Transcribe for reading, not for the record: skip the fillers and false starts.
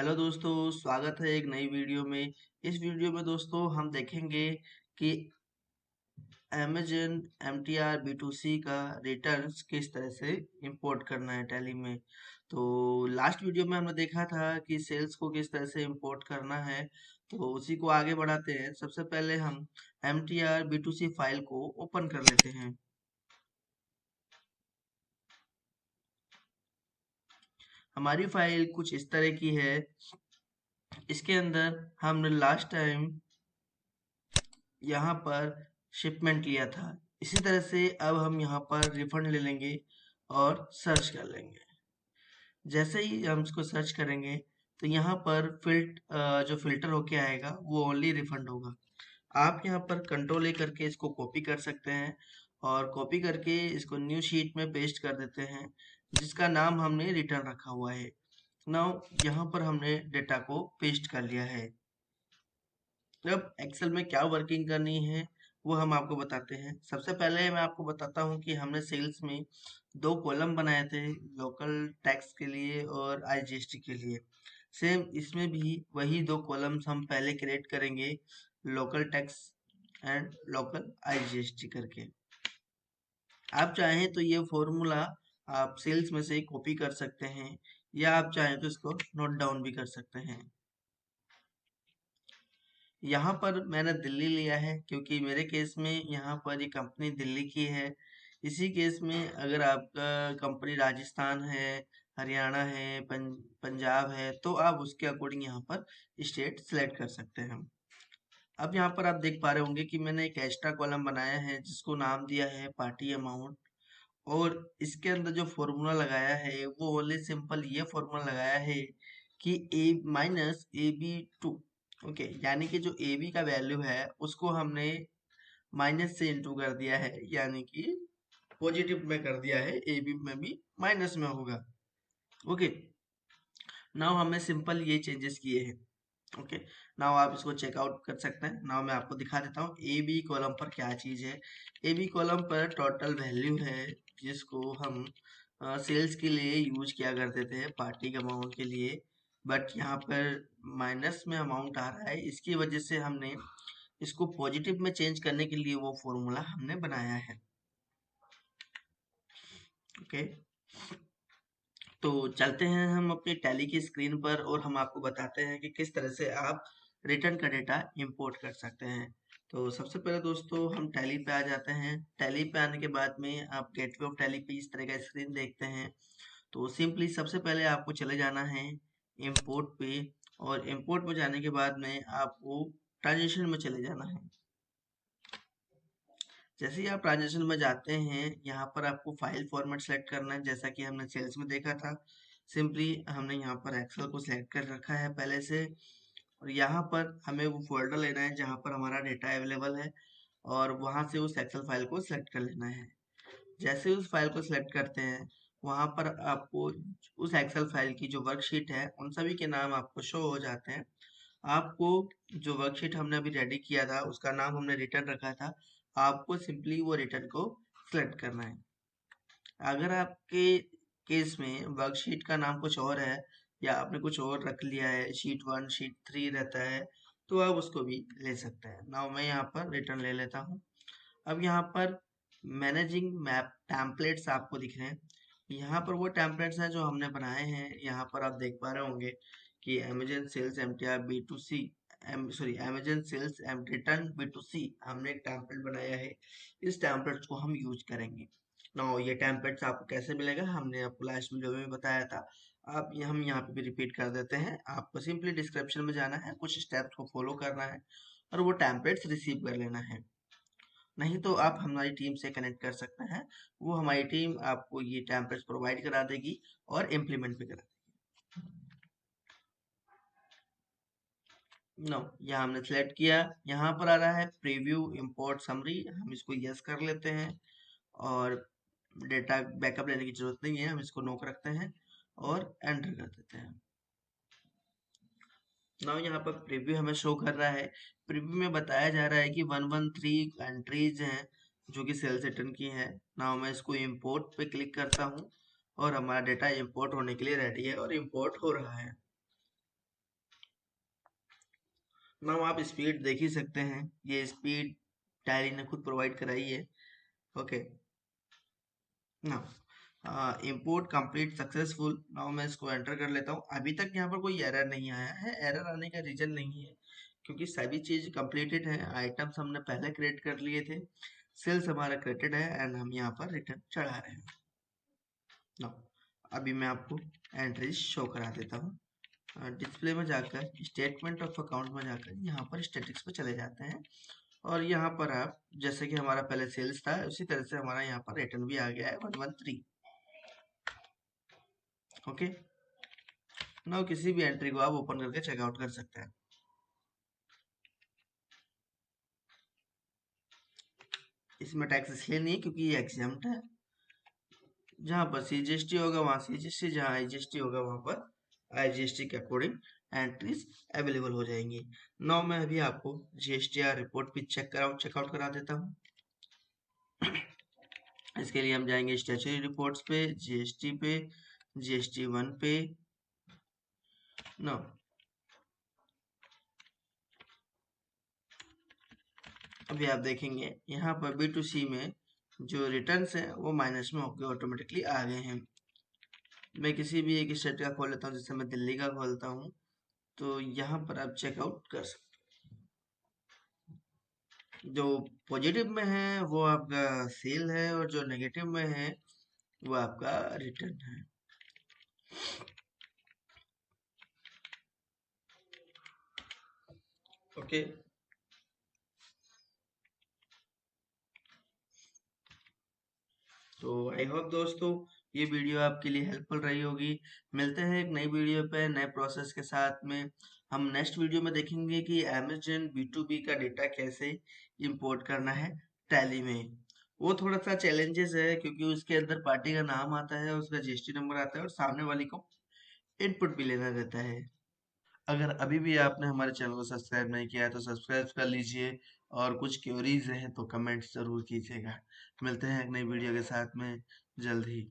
Hello दोस्तों, स्वागत है एक नई वीडियो में। इस वीडियो में दोस्तों हम देखेंगे कि अमेजन MTR B2C का रिटर्न्स किस तरह से इंपोर्ट करना है टैली में। तो लास्ट वीडियो में हमने देखा था कि सेल्स को किस तरह से इंपोर्ट करना है, तो उसी को आगे बढ़ाते हैं। सबसे पहले हम MTR B2C फाइल को ओपन कर लेते हैं। हमारी फाइल कुछ इस तरह की है। इसके अंदर हमने लास्ट टाइम यहाँ पर शिपमेंट लिया था। इसी तरह से अब हम यहाँ पर रिफंड ले लेंगे और सर्च कर लेंगे। जैसे ही हम इसको सर्च करेंगे तो यहाँ पर जो फिल्टर होके आएगा वो ओनली रिफंड होगा। आप यहाँ पर कंट्रोल ए करके इसको कॉपी कर सकते हैं और कॉपी करके इसको न्यू शीट में पेस्ट कर देते हैं, जिसका नाम हमने रिटर्न रखा हुआ है। नाउ यहाँ पर हमने डेटा को पेस्ट कर लिया है। अब एक्सेल में क्या वर्किंग करनी है वो हम आपको बताते हैं। सबसे पहले मैं आपको बताता हूँ कि हमने सेल्स में दो कॉलम बनाए थे, लोकल टैक्स के लिए और IGST के लिए। सेम इसमें भी वही दो कॉलम्स हम पहले क्रिएट करेंगे, local tax and local IGST करके। आप चाहें तो ये फॉर्मूला आप सेल्स में से कॉपी कर सकते हैं या आप चाहें तो इसको नोट डाउन भी कर सकते हैं। यहाँ पर मैंने दिल्ली लिया है क्योंकि मेरे केस में यहाँ पर ये कंपनी दिल्ली की है। इसी केस में अगर आपका कंपनी राजस्थान है, हरियाणा है, पंजाब है, तो आप उसके अकॉर्डिंग यहाँ पर स्टेट सेलेक्ट कर सकते हैं। अब यहाँ पर आप देख पा रहे होंगे कि मैंने एक एक्स्ट्रा कॉलम बनाया है जिसको नाम दिया है पार्टी अमाउंट। और इसके अंदर जो फॉर्मूला लगाया है वो ओनली सिंपल ये फॉर्मूला लगाया है कि ए माइनस AB2। ओके, यानी कि जो AB का वैल्यू है उसको हमने माइनस से इंटू कर दिया है, यानी कि पॉजिटिव में कर दिया है, AB में भी माइनस में होगा। ओके, नाउ हमने सिंपल ये चेंजेस किए हैं। ओके, नाउ आप इसको चेकआउट कर सकते हैं। नाउ मैं आपको दिखा देता हूँ ए बी कॉलम पर क्या चीज़ है। ए बी कॉलम पर टोटल वैल्यू है जिसको हम सेल्स के लिए यूज किया करते थे पार्टी के अमाउंट के लिए, बट यहाँ पर माइनस में अमाउंट आ रहा है। इसकी वजह से हमने इसको पॉजिटिव में चेंज करने के लिए वो फॉर्मूला हमने बनाया है। ओके, तो चलते हैं हम अपनी टैली की स्क्रीन पर और हम आपको बताते हैं कि किस तरह से आप रिटर्न का डेटा इंपोर्ट कर सकते हैं। तो सबसे पहले दोस्तों हम टैली पे आ जाते हैं। टैली पे आने के बाद में आप गेटवे ऑफ टैली पे इस तरह का स्क्रीन देखते हैं। तो सिंपली सबसे पहले आपको चले जाना है इंपोर्ट पे, और इंपोर्ट में जाने के बाद में आपको ट्रांजेक्शन में चले जाना है। जैसे ही आप ट्रांजेक्शन में जाते हैं यहाँ पर आपको फाइल फॉर्मेट सेलेक्ट करना है, जैसा कि हमने सेल्स में देखा था। सिंपली हमने यहाँ पर एक्सेल को सिलेक्ट कर रखा है पहले से, और यहाँ पर हमें वो फोल्डर लेना है जहाँ पर हमारा डेटा अवेलेबल है और वहाँ से उस एक्सेल फाइल को सिलेक्ट कर लेना है। जैसे उस फाइल को सिलेक्ट करते हैं वहाँ पर आपको उस एक्सेल फाइल की जो वर्कशीट है उन सभी के नाम आपको शो हो जाते हैं। आपको जो वर्कशीट हमने अभी रेडी किया था उसका नाम हमने रिटर्न रखा था। आपको सिंपली वो रिटर्न को सिलेक्ट करना है। अगर आपके केस में वर्कशीट का नाम कुछ और है या आपने कुछ और रख लिया है, शीट 1 शीट 3 रहता है, तो आप उसको भी ले सकते हैं। नाउ मैं यहाँ पर रिटर्न ले लेता हूँ। अब यहाँ पर मैनेजिंग मैप टेम्पलेट्स आपको दिख रहे हैं। यहाँ पर वो टेम्पलेट्स हैं जो हमने बनाए हैं। यहाँ पर आप देख पा रहे होंगे कि Amazon sales MTR B2C, sorry Amazon sales return B2C हमने एक टेम्पलेट बनाया है। इस टेम्पलेट्स को हम यूज करेंगे। नाउ ये टेम्पलेट्स आपको कैसे मिलेगा हमने आपको लास्ट वीडियो में बताया था। हम यहाँ पे भी रिपीट कर देते हैं। आपको सिंपली डिस्क्रिप्शन में जाना है, कुछ स्टेप्स को फॉलो करना है और वो टेम्पलेट्स रिसीव कर लेना है। नहीं तो आप हमारी टीम से कनेक्ट कर सकते हैं। वो हमारी टीम आपको ये टेम्पलेट्स प्रोवाइड करा देगी और इम्प्लीमेंट भी करा देगी। नो, यहाँ हमने सेलेक्ट किया। यहाँ पर आ रहा है प्रीव्यू इंपोर्ट समरी, हम इसको यस कर लेते हैं और डेटा बैकअप लेने की जरूरत नहीं है, हम इसको नो रखते हैं और एंटर कर देते हैं। नाउ यहाँ पर प्रीव्यू हमें शो कर रहा है। प्रीव्यू में बताया जा रहा है कि 113 कंट्रीज हैं जो कि सेल्स रिटर्न की है। नाउ मैं इसको इंपोर्ट पे क्लिक करता हूँ और हमारा डेटा इंपोर्ट होने के लिए रेडी है और इंपोर्ट हो रहा है। नाउ आप स्पीड देख ही सकते हैं, ये स्पीड टैली ने खुद प्रोवाइड कराई है। Okay, now import complete successful. Now मैं इसको एंटर कर लेता हूँ। अभी तक यहाँ पर कोई एरर नहीं आया है। एरर आने का रीजन नहीं है क्योंकि सभी चीज कंप्लीटेड है। आइटम्स हमने पहले क्रिएट कर लिए थे, सेल्स हमारा क्रिएटेड है एंड हम यहाँ पर रिटर्न चढ़ा रहे हैं। नाउ अभी मैं आपको एंट्रीज शो करा देता हूँ। डिस्प्ले में जाकर स्टेटमेंट ऑफ अकाउंट में जाकर यहाँ पर स्टेटिक्स पे चले जाते हैं और यहाँ पर आप जैसे कि हमारा पहले सेल्स था उसी तरह से हमारा यहाँ पर रिटर्न भी आ गया है 113। ओके, नाउ किसी भी एंट्री को आप ओपन करके चेकआउट कर सकते हैं। इसमें टैक्स इसलिए नहीं है क्योंकि ये एग्जाम्प्ट है। जहाँ पर सीजीएसटी होगा वहाँ सीजीएसटी, जहाँ आईजीएसटी होगा वहाँ पर आईजीएसटी के अकॉर्डिंग एंट्रीज अवेलेबल हो जाएंगी। नाउ मैं अभी आपको जीएसटीआर रिपोर्ट भी चेकआउट करा देता हूँ। इसके लिए हम जाएंगे स्टैट्यूटरी रिपोर्ट्स पे, जीएसटी पे, जीएसटी 1 पे। नो, अभी आप देखेंगे यहाँ पर B2C में जो रिटर्न्स हैं वो माइनस में होकर ऑटोमेटिकली आ गए हैं। मैं किसी भी एक स्टेट का खोल लेता हूँ, जैसे मैं दिल्ली का खोलता हूँ, तो यहाँ पर आप चेकआउट कर सकते हैं। जो पॉजिटिव में है वो आपका सेल है और जो नेगेटिव में है वो आपका रिटर्न है। ओके, तो आई होप दोस्तों ये वीडियो आपके लिए हेल्पफुल रही होगी। मिलते हैं एक नई वीडियो पे नए प्रोसेस के साथ में। हम नेक्स्ट वीडियो में देखेंगे कि अमेज़न B2B का डेटा कैसे इंपोर्ट करना है टैली में। वो थोड़ा सा चैलेंजेस है क्योंकि उसके अंदर पार्टी का नाम आता है, उसका जीएसटी नंबर आता है और सामने वाली को इनपुट भी लेना रहता है। अगर अभी भी आपने हमारे चैनल को सब्सक्राइब नहीं किया है तो सब्सक्राइब कर लीजिए और कुछ क्वेरीज हैं तो कमेंट्स जरूर कीजिएगा। मिलते हैं एक नई वीडियो के साथ में जल्द ही।